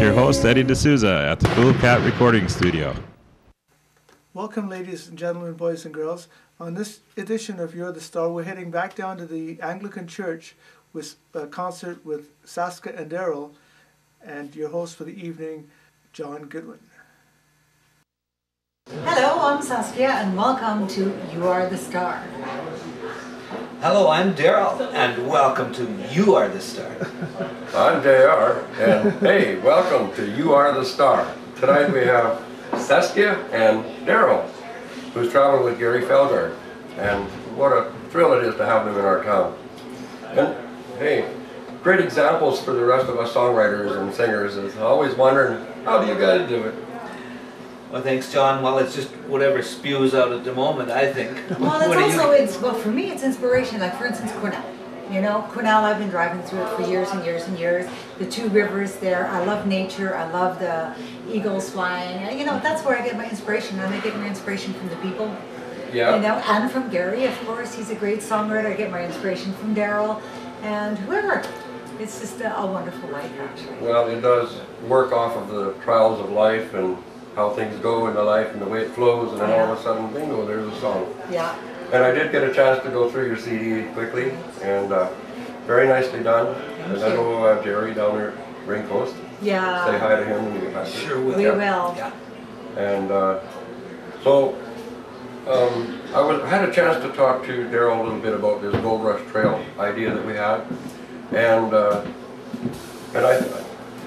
your host, Eddie D'Souza, at the Cool Cat Recording Studio. Welcome, ladies and gentlemen, boys and girls. On this edition of You're the Star, we're heading back down to the Anglican Church with a concert with Saskia and Darrel, and your host for the evening, John Goodwin. Hello, I'm Saskia, and welcome to You Are the Star. Hello, I'm Darrel, and welcome to You Are the Star. I'm JR, and hey, welcome to You Are the Star. Tonight we have Saskia and Darrel, who's traveling with Gary Felgard, and what a thrill it is to have them in our town. And hey, great examples for the rest of us songwriters and singers is always wondering, how do you guys do it? Well, thanks, John. Well, it's just whatever spews out at the moment, I think. Well, well, for me, it's inspiration. Like, for instance, Cornell. You know, Cornell, I've been driving through it for years and years and years. The two rivers there, I love nature, I love the eagles flying. You know, that's where I get my inspiration, and I get my inspiration from the people. Yeah. You know, and from Gary, of course. He's a great songwriter. I get my inspiration from Darrel and whoever. It's just a wonderful life, actually. Well, it does work off of the trials of life and how things go in the life and the way it flows, and then all of a sudden, bingo, there's a song. Yeah. And I did get a chance to go through your CD quickly, and very nicely done. And I know Jerry down there at Rain Coast. Yeah. Say hi to him when you get back. Sure will. We will. Yeah. And so I had a chance to talk to Darrel a little bit about this Gold Rush Trail idea that we had, and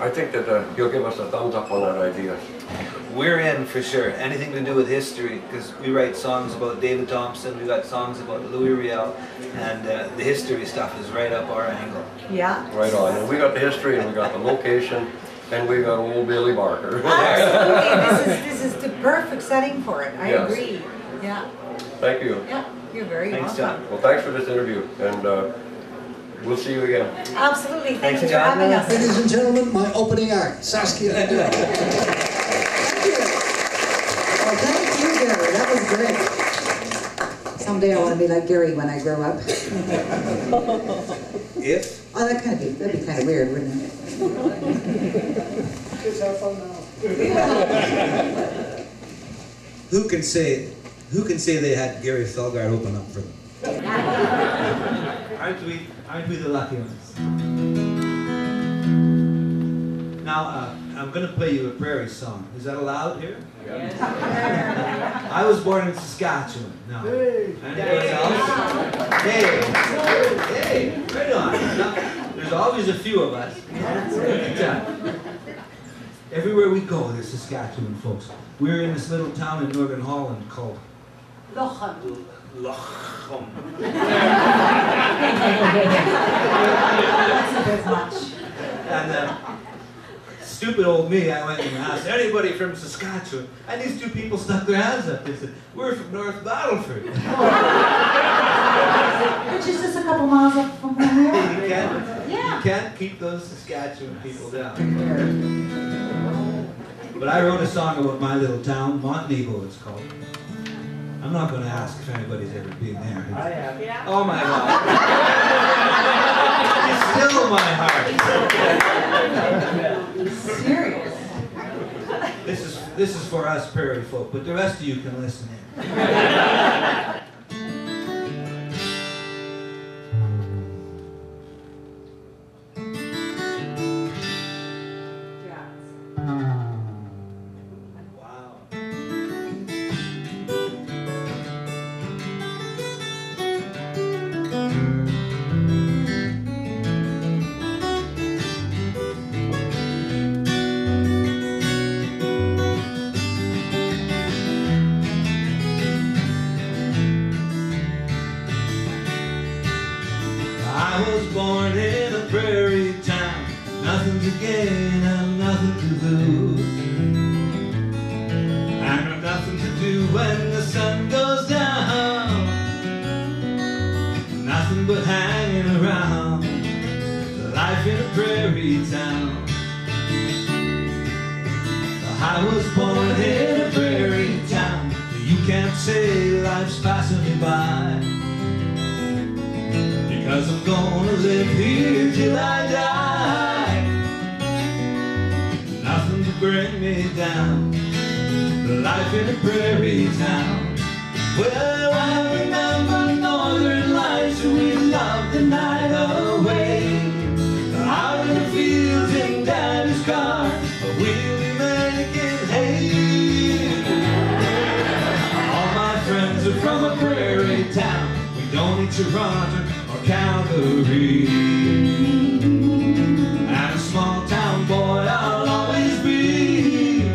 I think that he'll give us a thumbs up on that idea. We're in for sure. Anything to do with history, because we write songs about David Thompson, we got songs about Louis Riel, and the history stuff is right up our angle. Yeah. Right on. And we got the history, and we got the location, and we got old Billy Barker. Absolutely. This is the perfect setting for it. I agree. Yeah. Thank you. Yeah. You're very welcome. John. Well, thanks for this interview, and we'll see you again. Absolutely. Thanks for John. having us. Ladies and gentlemen, my opening act, Saskia and Darrel. Thank you, Gary. That was great. Someday I want to be like Gary when I grow up. If? Oh, that'd be kind of weird, wouldn't it? Kids have fun now. Who can say they had Gary Felgard open up for them? Aren't we the lucky ones? Now, I'm going to play you a prairie song. Is that allowed here? Yeah. I was born in Saskatchewan. Now, anybody else? Hey, right on. Now, there's always a few of us. Everywhere we go, there's Saskatchewan folks. We're in this little town in Northern Holland called Lochem. Lochem. That's a bit much. And stupid old me, I went and asked anybody from Saskatchewan, and these two people stuck their hands up. They said, "We're from North Battleford." Which is just a couple miles up from where we are. You can't keep those Saskatchewan people down. But I wrote a song about my little town, Montego it's called. I'm not going to ask if anybody's ever been there. I have. Yeah. Oh my God. It's still my heart. Serious. This is for us prairie folk, but the rest of you can listen in. I was born in a prairie town, nothing to gain and nothing to lose, and nothing to do when the sun goes down, nothing but hanging around, life in a prairie town. I was born in a prairie town, you can't say life's passing me by, because I'm gonna live here till I die. bring me down. The life in a prairie town. Well, I remember northern lights, we loved the night away. Out in the fields in Daddy's car, we'll be making hay. All my friends are from a prairie town. We don't need Toronto or Calgary. And a small town boy I'll always be,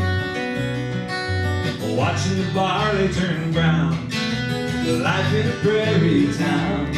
watching the barley turn brown. The life in a prairie town.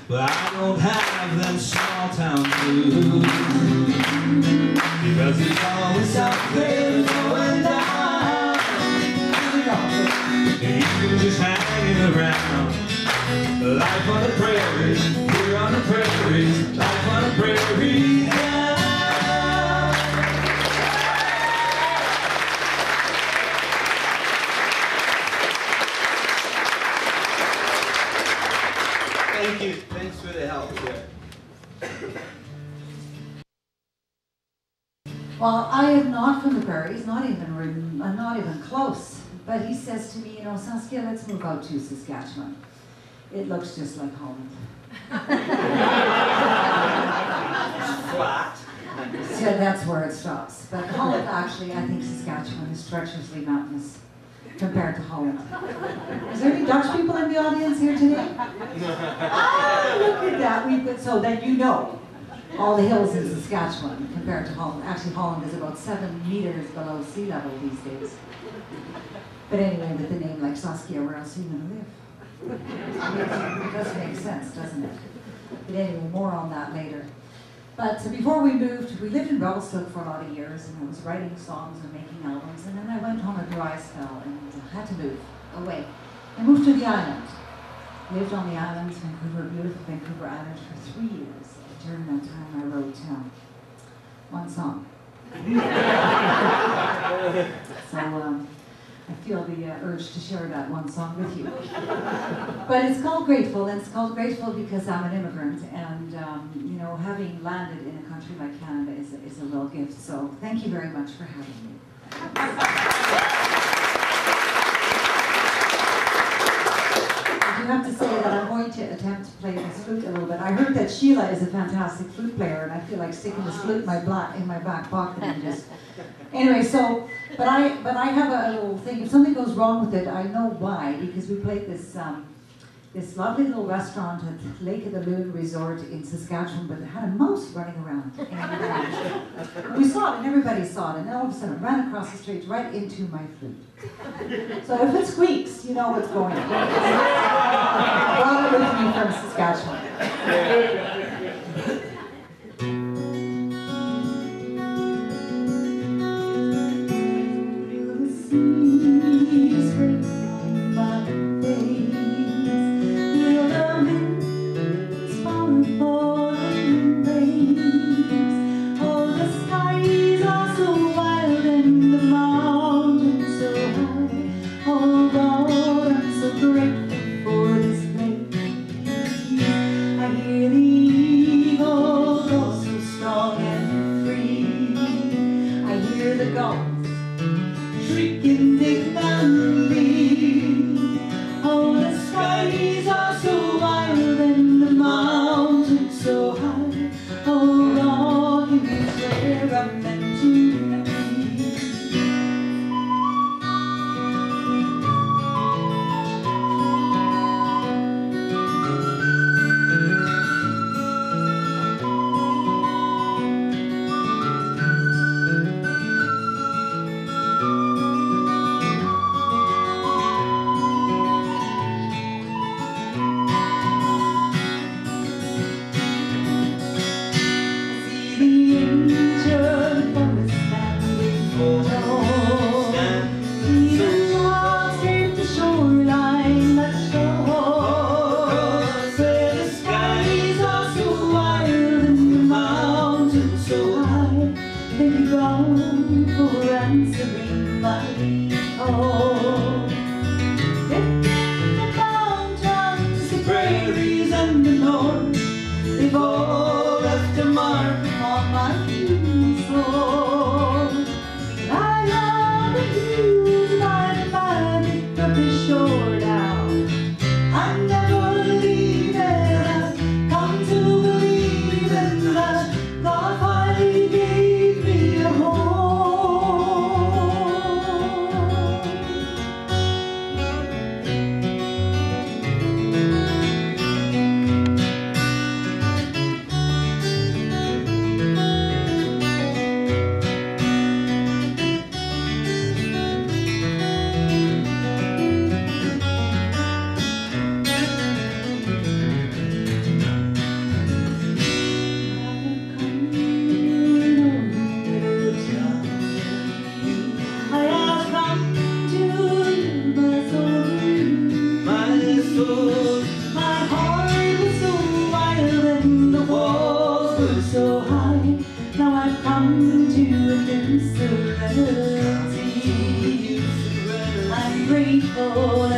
But I don't have them small town blues, because it's always out there going down. Even just hanging around. Life on the prairies, here on the prairies, life on the prairie town. Thank you. Thanks for the help there. Well, I am not from the prairies, not even close. But he says to me, you know, Saskia, let's move out to Saskatchewan. It looks just like Holland. Flat. So that's where it stops. But Holland, actually, I think Saskatchewan is treacherously mountainous compared to Holland. Is there any Dutch people in the audience here today? Ah, look at that. So then you know all the hills in Saskatchewan compared to Holland. Actually, Holland is about 7 meters below sea level these days. But anyway, with a name like Saskia, where else are you going to live? It does make sense, doesn't it? But anyway, more on that later. But before we moved, we lived in Revelstoke for a lot of years, and I was writing songs and making albums, and then I went on a dry spell and had to move away. I moved to the island. Lived on the island, Vancouver, beautiful Vancouver Island, for 3 years. During that time, I wrote one song. So I feel the urge to share that one song with you. But it's called Grateful, and it's called Grateful because I'm an immigrant, and you know, having landed in a country like Canada is a real gift. So thank you very much for having me. I do have to say that I'm going to attempt to play this flute a little bit. I heard that Sheila is a fantastic flute player, and I feel like sticking this flute in my back pocket and just... Anyway, so, but I have a little thing. If something goes wrong with it, I know why, because we played this this lovely little restaurant at Lake of the Loon Resort in Saskatchewan, but it had a mouse running around. And we saw it, and everybody saw it, and then all of a sudden it ran across the street right into my flute. So if it squeaks, you know what's going on. Brought it with me from Saskatchewan. I hear the and the north, they've all left a mark upon my soul. I love the views by the pick up the shore now. I'm never leaving, I've come to believe in that God finally gave me a home. So high, now I've come to a new serenity. I'm grateful